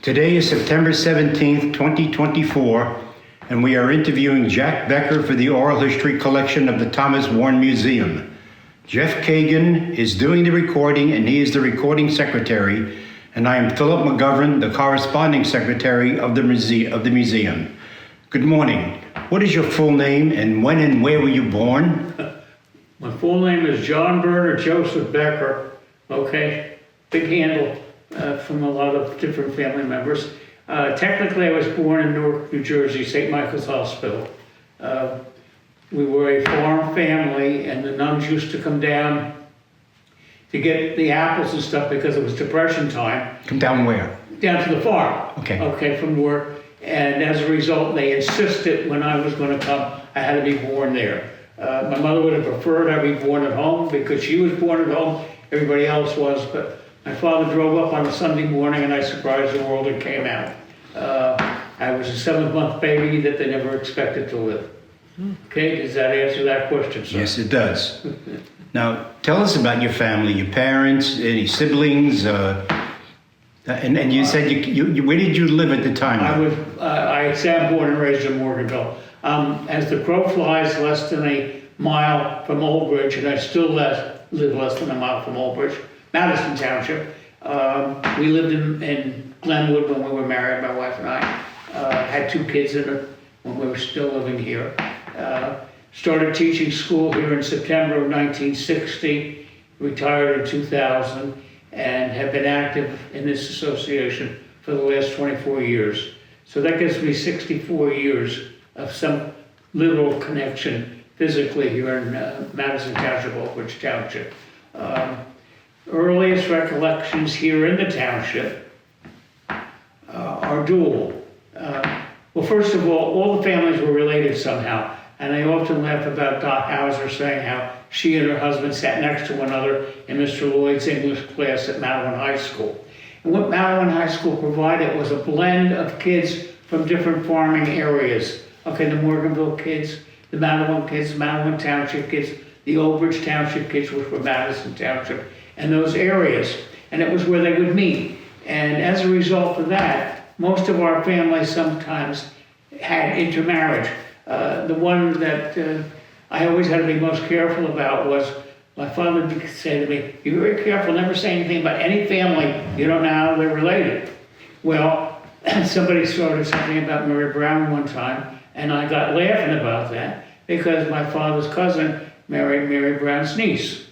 Today is September 17th, 2024, and we are interviewing Jack Becker for the Oral History Collection of the Thomas Warren Museum. Jeff Kagan is doing the recording, and he is the recording secretary, and I am Philip McGovern, the corresponding secretary of the museum. Good morning. What is your full name, and when and where were you born? My full name is John Bernard Joseph Becker. Okay, big handle from a lot of different family members. Technically, I was born in Newark, New Jersey, St. Michael's Hospital. We were a farm family, and the nuns used to come down to get the apples and stuff because it was Depression time. Come down where? Down to the farm. Okay, from work. And as a result, they insisted when I was going to come, I had to be born there. My mother would have preferred I be born at home because she was born at home, everybody else was, but my father drove up on a Sunday morning and I surprised the world and came out. I was a 7-month baby that they never expected to live. Okay, does that answer that question, sir? Yes, it does. Now, tell us about your family, your parents, any siblings, and you said you where did you live at the time? I say I'm born and raised in Morganville. As the crow flies, less than a mile from Old Bridge, and I still live less than a mile from Old Bridge, Madison Township. We lived in Glenwood when we were married, my wife and I. Had 2 kids in it when we were still living here. Started teaching school here in September of 1960, retired in 2000, and have been active in this association for the last 24 years. So that gives me 64 years of some little connection physically here in Madison Township, Old Bridge Township. Earliest recollections here in the township are dual. Well, first of all the families were related somehow, and I often laugh about Dot Hauser saying how she and her husband sat next to one another in Mr. Lloyd's English class at Madeline High School. And what Madeline High School provided was a blend of kids from different farming areas. Okay, the Morganville kids, the Madeline kids, Madeline Township kids, the Old Bridge Township kids, which were Madison Township, and those areas. And it was where they would meet. And as a result of that, most of our families sometimes had intermarriage. The one that I always had to be most careful about was my father would say to me, "Be very careful, never say anything about any family you don't know how they're related." Well, somebody started something about Mary Brown one time, and I got laughing about that because my father's cousin married Mary Brown's niece.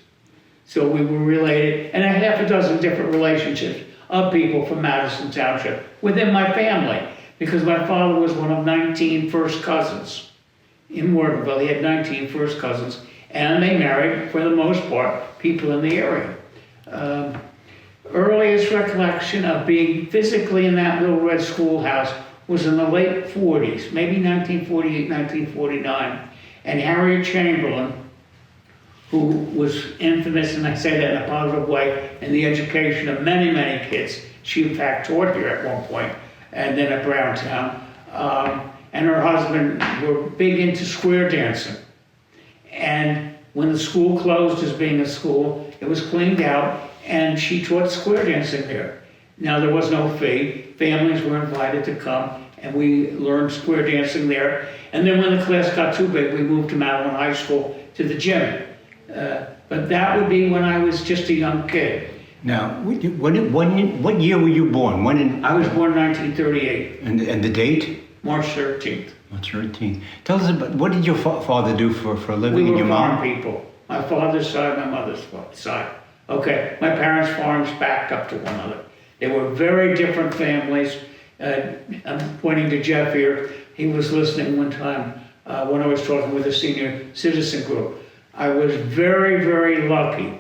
So we were related, and I had half a dozen different relationships of people from Madison Township within my family, because my father was one of 19 first cousins in Morganville. He had 19 first cousins, and they married, for the most part, people in the area. Earliest recollection of being physically in that little red schoolhouse was in the late 40s, maybe 1948, 1949, and Harriet Chamberlain, who was infamous, and I say that in a positive way, in the education of many, many kids. She in fact taught here at one point, and then at Browntown. And her husband were big into square dancing. And when the school closed as being a school, it was cleaned out, and she taught square dancing there. Now there was no fee. Families were invited to come, and we learned square dancing there. And then when the class got too big, we moved to Madeline High School to the gym. But that would be when I was just a young kid. Now, what year were you born? I was born in 1938. And the date? March 13th. March 13th. Tell us about, what did your father do for a living? We were your mom? farm people. My father's side, my mother's side. Okay, my parents' farms backed up to one another. They were very different families. I'm pointing to Jeff here. He was listening one time when I was talking with a senior citizen group. I was very, very lucky.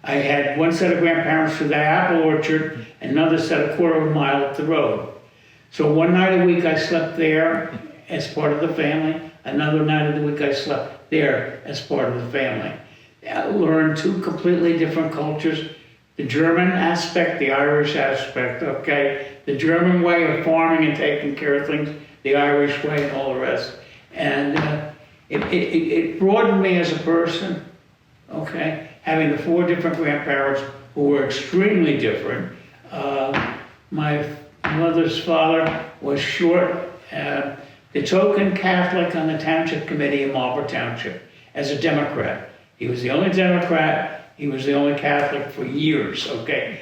I had one set of grandparents through the apple orchard, another set a quarter of a mile up the road. So one night a week I slept there as part of the family. Another night of the week I slept there as part of the family. I learned 2 completely different cultures. The German aspect, the Irish aspect, okay? The German way of farming and taking care of things, the Irish way and all the rest. And it broadened me as a person, okay? Having the 4 different grandparents who were extremely different. My mother's father was short, the token Catholic on the township committee in Marlborough Township as a Democrat. He was the only Democrat, he was the only Catholic for years, okay?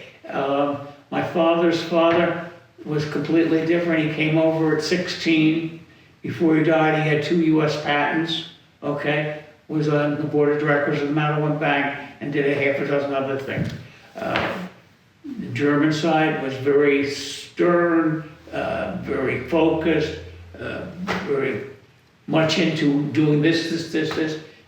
My father's father was completely different. He came over at 16. Before he died, he had 2 U.S. patents, okay? Was on the board of directors of the Madison Bank and did a half a dozen other things. The German side was very stern, very focused, very much into doing this.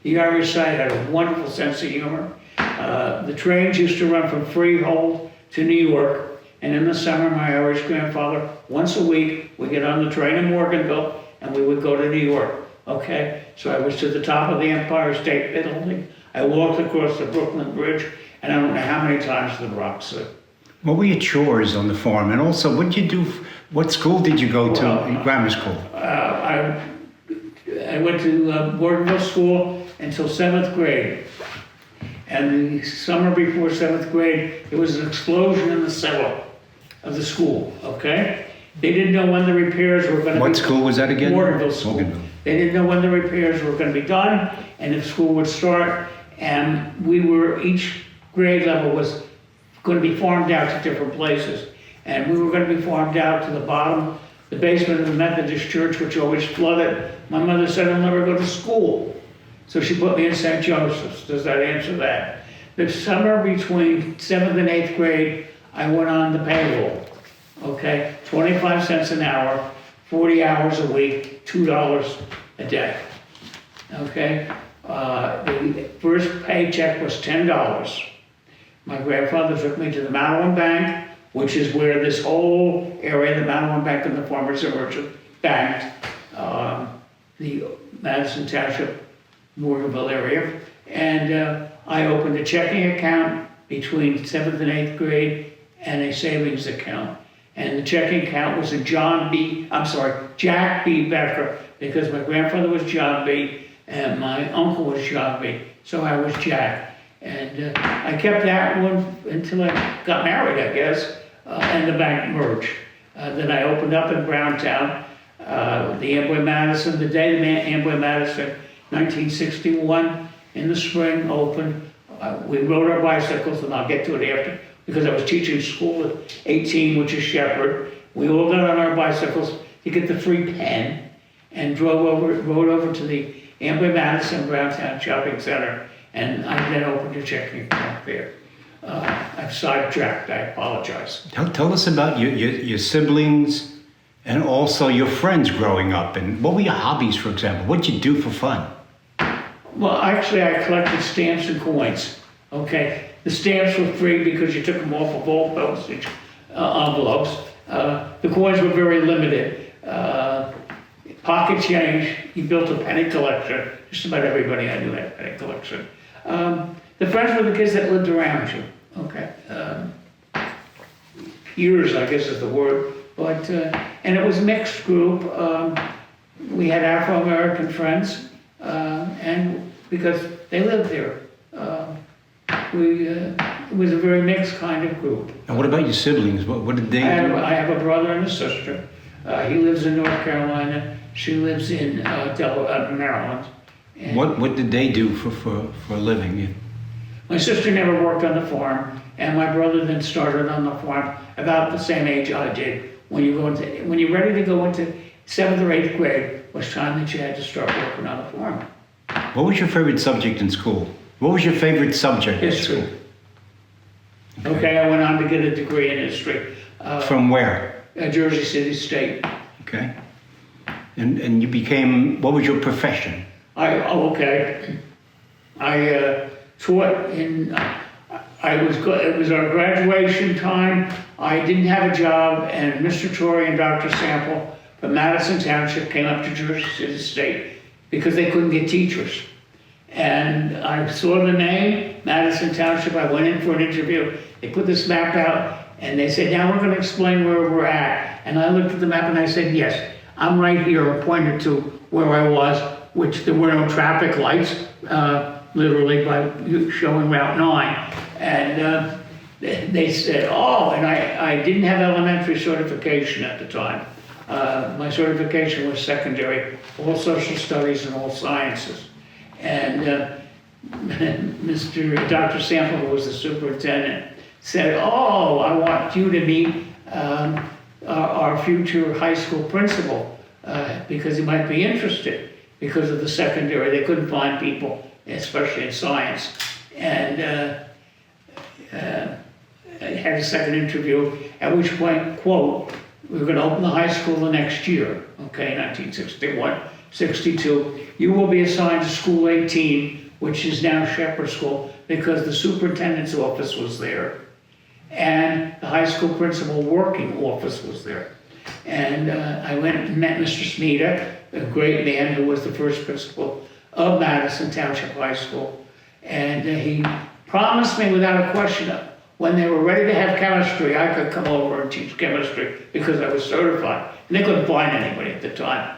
The Irish side had a wonderful sense of humor. The trains used to run from Freehold to New York, and in the summer, my Irish grandfather, once a week, would get on the train in Morganville, and we would go to New York, okay? So I was to the top of the Empire State Building. I walked across the Brooklyn Bridge, and I don't know how many times the Bronx. What were your chores on the farm? And also, what did you do? What school did you go to? Well, Grammar school? I went to Morganville School until 7th grade. And the summer before 7th grade, there was an explosion in the cellar of the school, okay? They didn't know when the repairs were going to be... What school was that again? Morganville School. Morganville. They didn't know when the repairs were going to be done and if school would start. And each grade level was going to be farmed out to different places. And we were going to be farmed out to the bottom, the basement of the Methodist church, which always flooded. My mother said, I'll never go to school. So she put me in St. Joseph's. Does that answer that? The summer between 7th and 8th grade, I went on the payroll. Okay, 25 cents an hour, 40 hours a week, $2 a day. Okay, the first paycheck was $10. My grandfather took me to the Madison Bank, which is where this whole area, the Madison Bank and the Farmers and Merchant banked, the Madison Township, Morganville area. And I opened a checking account between 7th and 8th grade and a savings account. And the checking account was a Jack B. Becker, because my grandfather was John B. and my uncle was John B. So I was Jack. And I kept that one until I got married, I guess, and the bank merged. Then I opened up in Browntown, the Amboy Madison, the day the Amboy Madison, 1961, in the spring opened. We rode our bicycles, and I'll get to it after, because I was teaching school at 18, which is Shepherd. We all got on our bicycles to get the free pen and rode over to the Amboy Madison Browntown Shopping Center, and I then opened a checking account there. I've sidetracked, I apologize. Tell us about your siblings and also your friends growing up, and what were your hobbies, for example? What did you do for fun? Well, actually, I collected stamps and coins, okay? The stamps were free because you took them off of all postage envelopes. The coins were very limited. Pocket change, he built a penny collection. Just about everybody I knew had a penny collection. The friends were the kids that lived around you, okay? Peers, I guess is the word. But, and it was a mixed group. We had Afro-American friends, and because they lived there. It was a very mixed kind of group. And what about your siblings? What did they do? I have a brother and a sister. He lives in North Carolina. She lives in Maryland. And what did they do for a living? my sister never worked on the farm, and my brother then started on the farm about the same age I did. When you're ready to go into 7th or 8th grade, was time that you had to start working on the farm. What was your favorite subject in school? What was your favorite subject in History. school? Okay, I went on to get a degree in history. From where? At Jersey City State. Okay. And you became, what was your profession? Okay. I taught in, it was our graduation time. I didn't have a job, and Mr. Torrey and Dr. Sample from Madison Township came up to Jersey City State because they couldn't get teachers. And I saw the name, Madison Township. I went in for an interview. They put this map out, and they said, now we're going to explain where we're at. And I looked at the map, and I said, yes, I'm right here. I pointed to where I was, which there were no traffic lights, literally by showing Route 9. And they said, oh, and I didn't have elementary certification at the time. My certification was secondary, all social studies and all sciences. And Dr. Sample, who was the superintendent, said, oh, I want you to meet our future high school principal because he might be interested because of the secondary. They couldn't find people, especially in science. And I had a second interview, at which point, quote, we were going to open the high school the next year, okay, 1961, 62. You will be assigned to school 18, which is now Shepherd School, because the superintendent's office was there, and the high school principal working office was there. And I went and met Mr. Smeda, a great man who was the first principal of Madison Township High School. And he promised me without a question, when they were ready to have chemistry, I could come over and teach chemistry because I was certified. And they couldn't find anybody at the time.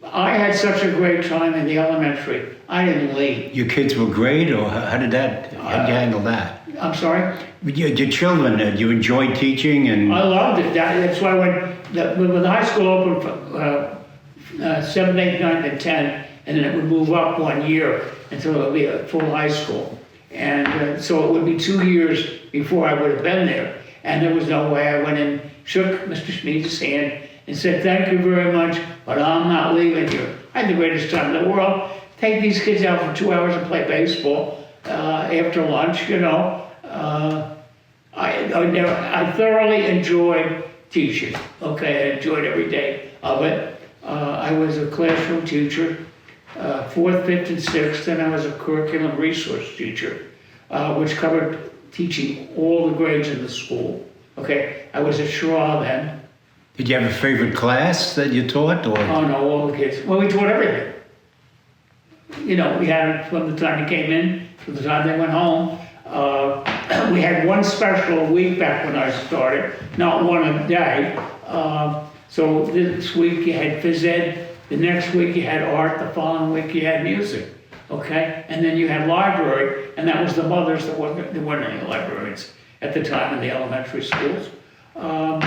I had such a great time in the elementary, I didn't leave. Your kids were great, or how did you handle that? I'm sorry? Your children, you enjoyed teaching and... I loved it. That's why when the high school opened for 7th, 8th, 9th, and 10th, and then it would move up 1 year until it would be a full high school. And so it would be 2 years before I would have been there. And there was no way. I went and shook Mr. Schmidt's hand and said, thank you very much, but I'm not leaving here. I had the greatest time in the world. Take these kids out for 2 hours and play baseball after lunch, you know. I thoroughly enjoyed teaching, okay? I enjoyed every day of it. I was a classroom teacher, 4th, 5th, and 6th, and I was a curriculum resource teacher, which covered teaching all the grades in the school, okay? I was at Shaw then. Did you have a favorite class that you taught? Or? Oh no, all the kids. Well, we taught everything. You know, we had it from the time they came in to the time they went home. We had one special a week back when I started, not one a day. So this week you had phys ed, the next week you had art, the following week you had music, okay? And then you had library, and that was the mothers there weren't any librarians at the time in the elementary schools. How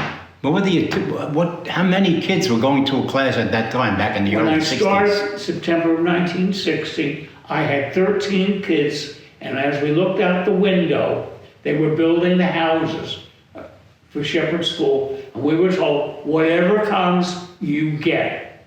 many kids were going to a class at that time, back in the early 60s? When I started September of 1960, I had 13 kids, and as we looked out the window, they were building the houses for Shepherd School, and we were told, whatever comes, you get.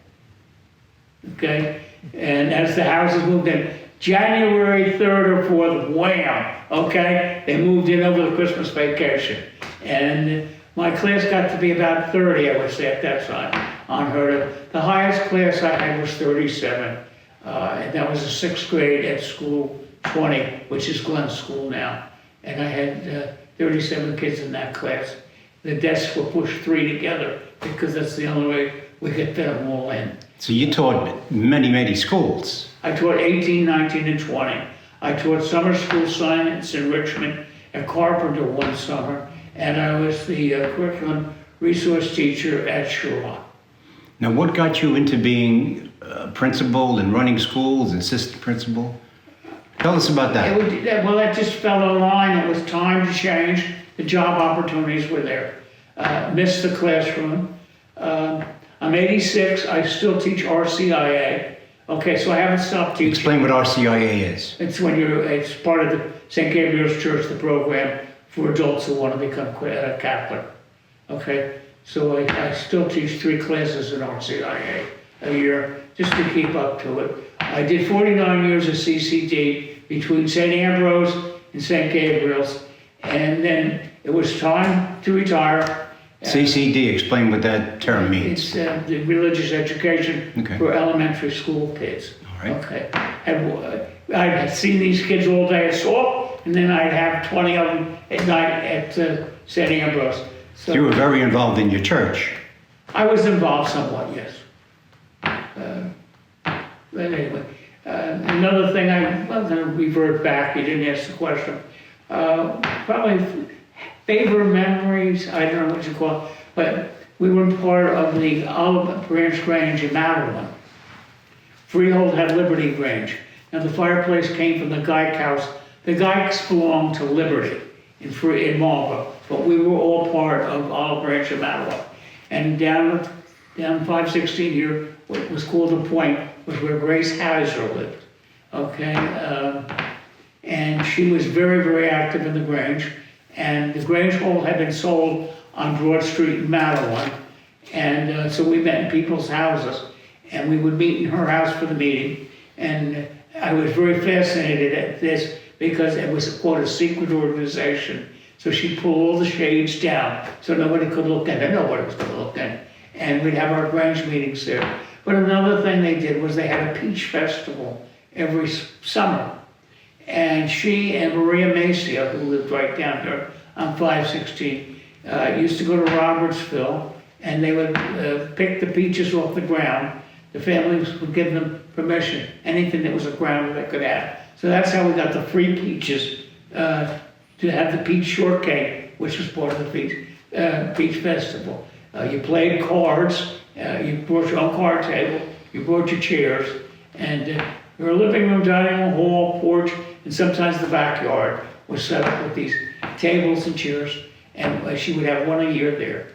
Okay? And as the houses moved in, January 3rd or 4th, wham, okay? They moved in over the Christmas vacation. And my class got to be about 30, I would say, at that time, unheard of. The highest class I had was 37, and that was the 6th grade at school 20, which is Glen School now. And I had 37 kids in that class. The desks were pushed 3 together because that's the only way we could fit them all in. So you taught many, many schools. I taught 18, 19, and 20. I taught summer school science enrichment at Carpenter one summer, and I was the curriculum resource teacher at Shaw. Now, what got you into being principal and running schools, assistant principal? Tell us about that. That just fell in line. It was time to change. The job opportunities were there. Missed the classroom. I'm 86. I still teach RCIA. Okay, so I haven't stopped teaching. Explain what RCIA is. It's part of the St. Gabriel's Church, the program for adults who want to become Catholic. Okay, so I still teach 3 classes in RCIA a year just to keep up to it. I did 49 years of CCD between St. Ambrose and St. Gabriel's, and then it was time to retire. CCD, explain what that term means. It's the religious education for elementary school kids. All right. Okay. I'd seen these kids all day at SOAP, and then I'd have 20 of them at night at St. Ambrose. So you were very involved in your church. I was involved somewhat, yes. But anyway, another thing, I'm going to revert back. You didn't ask the question. Probably favorite memories, I don't know what you call it, but we were part of the Olive Branch Grange in Maryland. Freehold had Liberty Grange. Now the fireplace came from the Geick house. The Geicks belonged to Liberty. in Marlborough, but we were all part of Olive Branch and Mattawa. And down 516 here, what was called the Point, was where Grace Hauser lived. Okay, and she was very, very active in the Grange. And the Grange Hall had been sold on Broad Street in Mattawa. And so we met in people's houses, and we would meet in her house for the meeting. And I was very fascinated at this because it was quote a secret organization. So she'd pull all the shades down so nobody could look in, and nobody was going to look in. And we'd have our Grange meetings there. But another thing they did was they had a peach festival every summer. And she and Maria Macia, who lived right down here on 516, used to go to Robertsville, and they would pick the peaches off the ground. The families would give them permission, anything that was a ground they could have. So that's how we got the free peaches, to have the peach shortcake, which was part of the peach festival. You played cards, you brought your own card table, you brought your chairs, and your living room, dining room, hall, porch, and sometimes the backyard was set up with these tables and chairs, and she would have one a year there.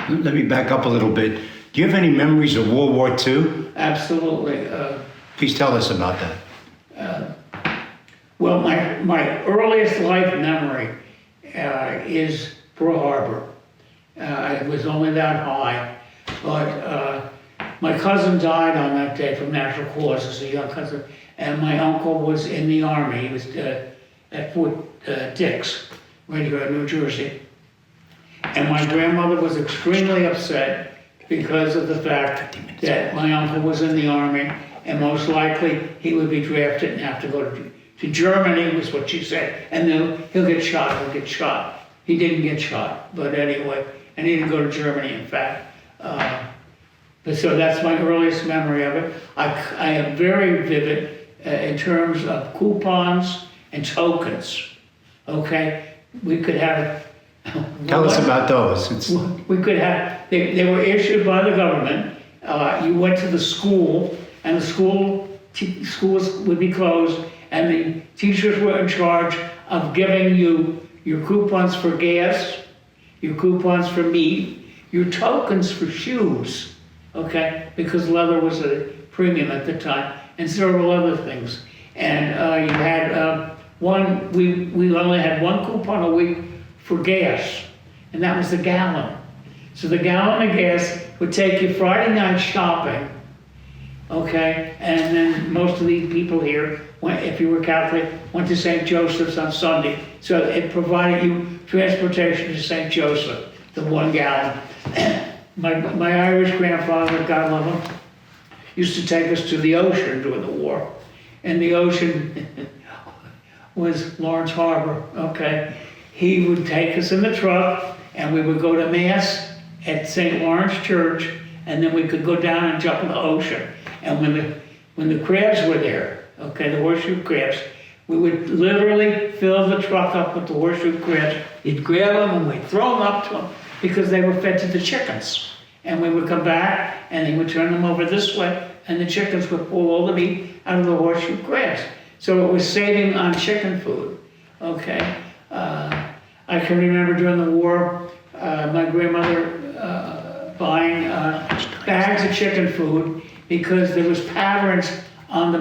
Let me back up a little bit. Do you have any memories of World War II? Absolutely. Please tell us about that. Well, my earliest life memory is Pearl Harbor. I was only that high, but my cousin died on that day from natural causes, a young cousin, and my uncle was in the Army. He was at Fort Dix, right here in New Jersey. And my grandmother was extremely upset because of the fact that my uncle was in the Army, and most likely he would be drafted and have to go to Germany, was what she said. And then he'll get shot. He didn't get shot, but anyway, and he didn't go to Germany, in fact. But so that's my earliest memory of it. I am very vivid in terms of coupons and tokens, okay? We could have... Tell us about those. We could have, they were issued by the government. You went to the school, and the schools would be closed, and the teachers were in charge of giving you your coupons for gas, your coupons for meat, your tokens for shoes, okay? Because leather was a premium at the time, and several other things. And you had we only had one coupon a week for gas, and that was the gallon. So the gallon of gas would take you Friday night shopping, okay? And then most of these people here, if you were Catholic, went to St. Joseph's on Sunday. So it provided you transportation to St. Joseph, the 1 gallon. My Irish grandfather, God love him, used to take us to the ocean during the war. And the ocean was Lawrence Harbor, okay? He would take us in the truck, and we would go to Mass at St. Lawrence Church, and then we could go down and jump in the ocean. And when the crabs were there, okay, the horseshoe crabs, we would literally fill the truck up with the horseshoe crabs. You'd grab them and we'd throw them up to them because they were fed to the chickens. And we would come back, and they would turn them over this way, and the chickens would pull all the meat out of the horseshoe crabs. So it was saving on chicken food, okay? I can remember during the war, my grandmother buying bags of chicken food because there was patterns on the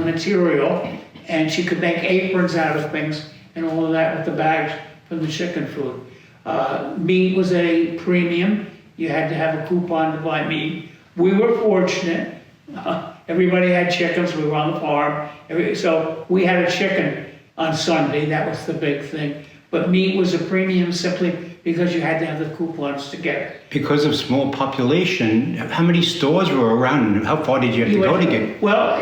material, and she could make aprons out of things and all of that with the bags from the chicken food. Meat was at a premium. You had to have a coupon to buy meat. We were fortunate. Everybody had chickens. We were on the farm. So we had a chicken on Sunday. That was the big thing. But meat was a premium simply because you had to have the coupons to get it. Because of small population, how many stores were around, and how far did you have to go to get? Well,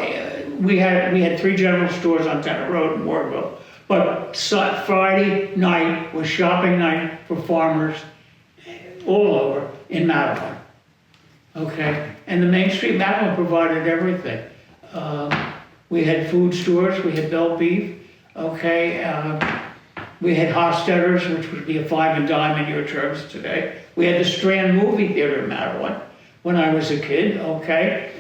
we had 3 general stores on Tenant Road in Warville. But Friday night was shopping night for farmers all over in Mattawa. Okay, and the Main Street Mattawa provided everything. We had food stores, we had Bell Beef, okay. We had Hostetter's, which would be a 5 and dime in your terms today. We had the Strand Movie Theater in Mattawa when I was a kid, okay.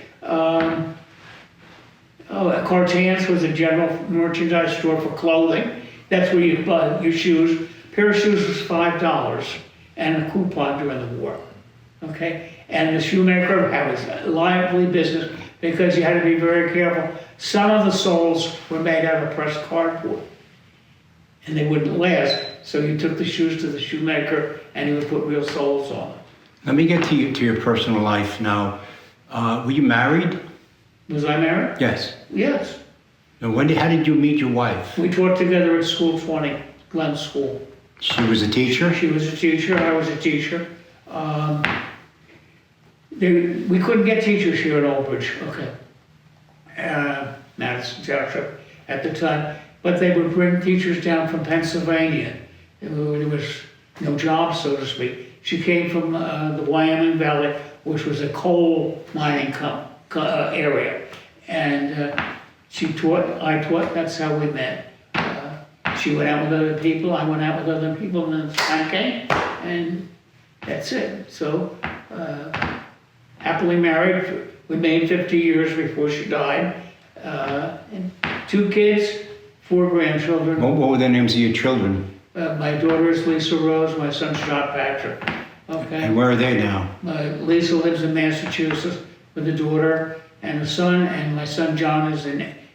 Cartan's was a general merchandise store for clothing. That's where you buy your shoes. pair of shoes was $5 and a coupon during the war. Okay? And the shoemaker had a lively business because you had to be very careful. Some of the soles were made out of pressed cardboard and they wouldn't last. So you took the shoes to the shoemaker and he would put real soles on them. Let me get to your personal life now. Were you married? Was I married? Yes. Yes. Now, how did you meet your wife? We taught together at School 20, Glen School. She was a teacher? She was a teacher, I was a teacher. We couldn't get teachers here at Old Bridge, okay. Madison Township at the time, but they would bring teachers down from Pennsylvania. There was no jobs, so to speak. She came from the Wyoming Valley, which was a coal mining area. And she taught, I taught, that's how we met. She went out with other people, I went out with other people, and then time came, and that's it. So, happily married, we made 50 years before she died. And 2 kids, 4 grandchildren. What were the names of your children? My daughter is Lisa Rose, my son's Jack Becker. Okay. And where are they now? Lisa lives in Massachusetts with a daughter and a son, and my son John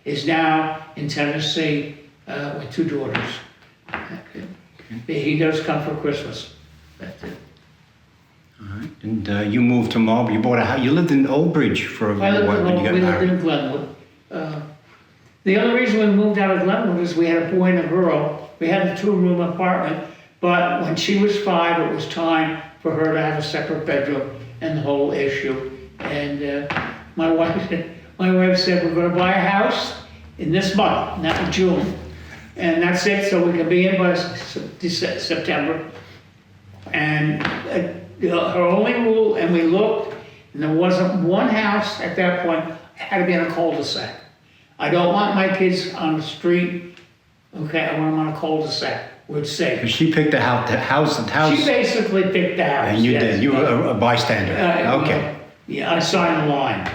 is now in Tennessee with 2 daughters. Okay. He does come for Christmas. That's it. All right. And you moved to Marlborough. You bought a house. You lived in Old Bridge for a while when you got we married. lived in Glenwood. The other reason we moved out of Glenwood is we had a boy and a girl. We had a 2-room apartment, but when she was 5, it was time for her to have a separate bedroom and the whole issue. And my wife said, we're going to buy a house in this month, not in June. And that's it, so we can be in by September. And her only rule, and we looked, and there wasn't one house at that point, it had to be in a cul-de-sac. I don't want my kids on the street, okay, I want them on a cul-de-sac where it's safe. She picked the house. She basically picked the house. And you yes. did, you were a bystander. Okay. Yeah, I signed the line.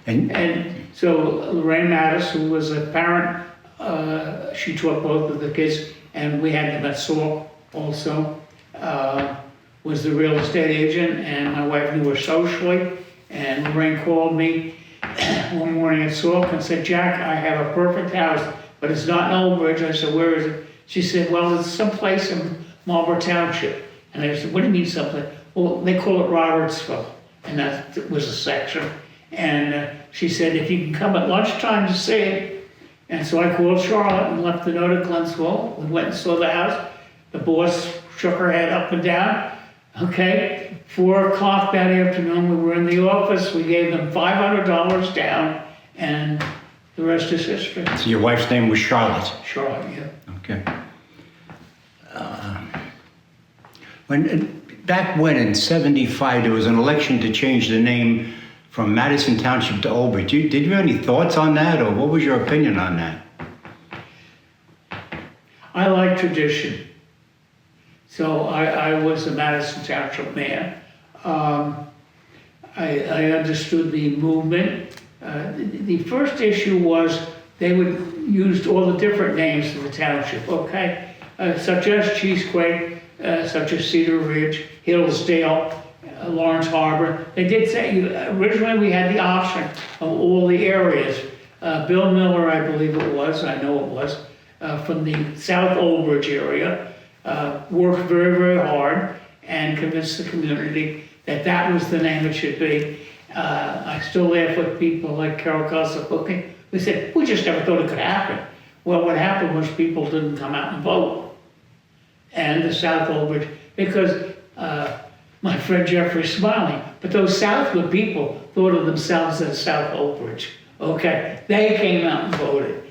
And so Lorraine Mattis, who was a parent, she taught both of the kids, and we had them at Sauk also, was the real estate agent, and my wife knew her socially, and Lorraine called me one morning at Sauk and said, Jack, I have a perfect house, but it's not in Old Bridge. I said, where is it? She said, well, it's someplace in Marlborough Township. And I said, what do you mean someplace? Well, they call it Robertsville, and that was a section. And she said, if you can come at lunchtime to see it. And so I called Charlotte and left the note at Glen School. We went and saw the house. The boss shook her head up and down. Okay, 4 o'clock that afternoon, we were in the office. We gave them $500 down, and the rest is history. So your wife's name was Charlotte? Charlotte, yeah. Okay. Back when, in '75, there was an election to change the name from Madison Township to Old Bridge. Did you have any thoughts on that, or what was your opinion on that? I like tradition. So I was a Madison Township man. I understood the movement. The first issue was they used all the different names of the township, okay? Such as Cheesequake, such as Cedar Ridge, Hillsdale, Lawrence Harbor. They did say, originally we had the option of all the areas. Bill Miller, I believe it was, I know it was, from the South Old Bridge area, worked very, very hard and convinced the community that that was the name it should be. I still laugh with people like Carol Casabookie. We said, we just never thought it could happen. Well, what happened was people didn't come out and vote. And the South Old Bridge, because my friend Jeffrey's smiling, but those Southwood people thought of themselves as South Old Bridge. Okay, they came out and voted.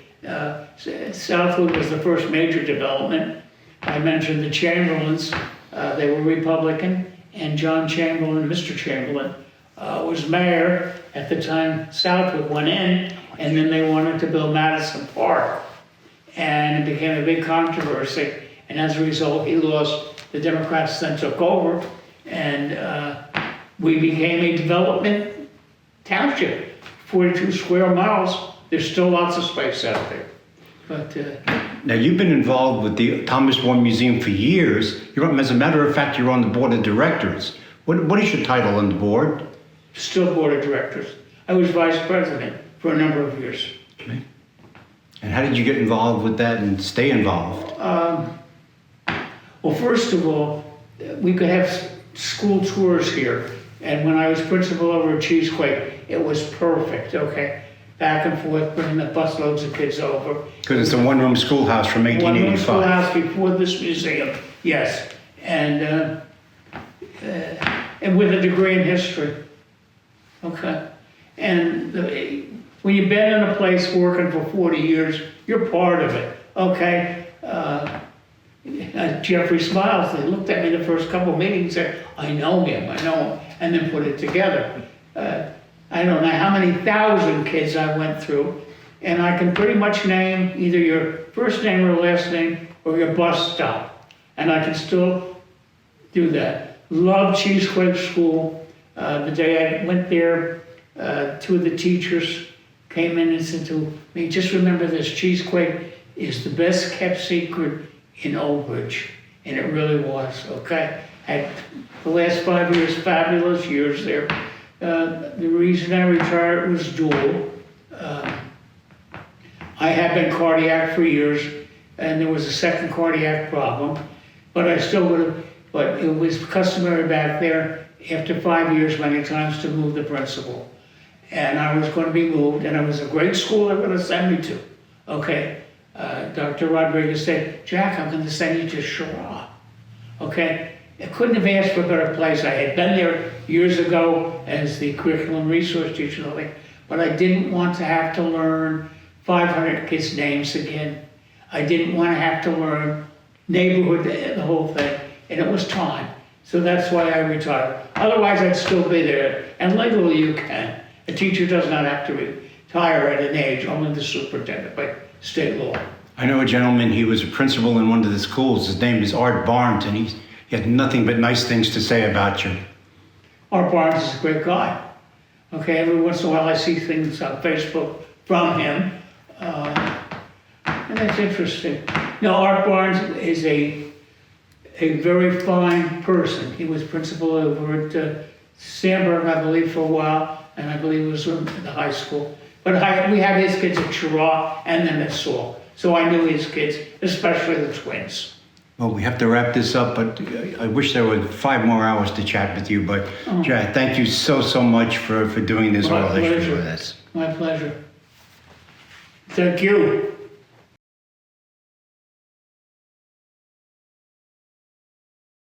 Southwood was the first major development. I mentioned the Chamberlains, they were Republican, and John Chamberlain, Mr. Chamberlain, was mayor at the time Southwood went in, and then they wanted to build Madison Park. And it became a big controversy, and as a result, he lost. The Democrats then took over, and we became a development township, 42 square miles. There's still lots of space out there. But Now, you've been involved with the Thomas Warren Museum for years. As a matter of fact, you're on the board of directors. What is your title on the board? still board of directors. I was vice president for a number of years. Okay. And how did you get involved with that and stay involved? Well, first of all, we could have school tours here. And when I was principal over at Cheesequake, it was perfect, okay? Back and forth, bringing the busloads of kids over. Because it's a one-room schoolhouse from 1885. One-room schoolhouse before this museum, yes. And with a degree in history, okay? And when you've been in a place working for 40 years, you're part of it, okay? Jeffrey smiles. They looked at me the first couple of meetings and said, I know him, and then put it together. I don't know how many thousand kids I went through, and I can pretty much name either your first name or last name or your bus stop, and I can still do that. Love Cheesequake School. The day I went there, two of the teachers came in and said to me, just remember this, Cheesequake is the best kept secret in Old Bridge, and it really was, okay? Had the last 5 years, fabulous years there. The reason I retired was dual. I had been cardiac for years, and there was a second cardiac problem, but I still would have, but it was customary back there after 5 years many times to move the principal. And I was going to be moved, and it was a great school they were going to send me to, okay? Dr. Rodriguez said, Jack, I'm going to send you to Shara, okay? I couldn't have asked for a better place. I had been there years ago as the curriculum resource teacher, but I didn't want to have to learn 500 kids' names again. I didn't want to have to learn neighborhood, the whole thing, and it was time. So that's why I retired. Otherwise, I'd still be there, and legally you can. A teacher does not have to retire at an age, only the superintendent by state law. I know a gentleman, he was a principal in one of the schools. His name is Art Barnes, and he had nothing but nice things to say about you. Art Barnes is a great guy. Okay, every once in a while I see things on Facebook from him, and that's interesting. No, Art Barnes is a very fine person. He was principal over at Sandburg, I believe, for a while, and I believe it was in the high school. But we had his kids at Chirac and then at Saul. So I knew his kids, especially the twins. Well, we have to wrap this up, but I wish there were 5 more hours to chat with you. But Jack, thank you so much for doing this oral history with us. My pleasure. Thank you.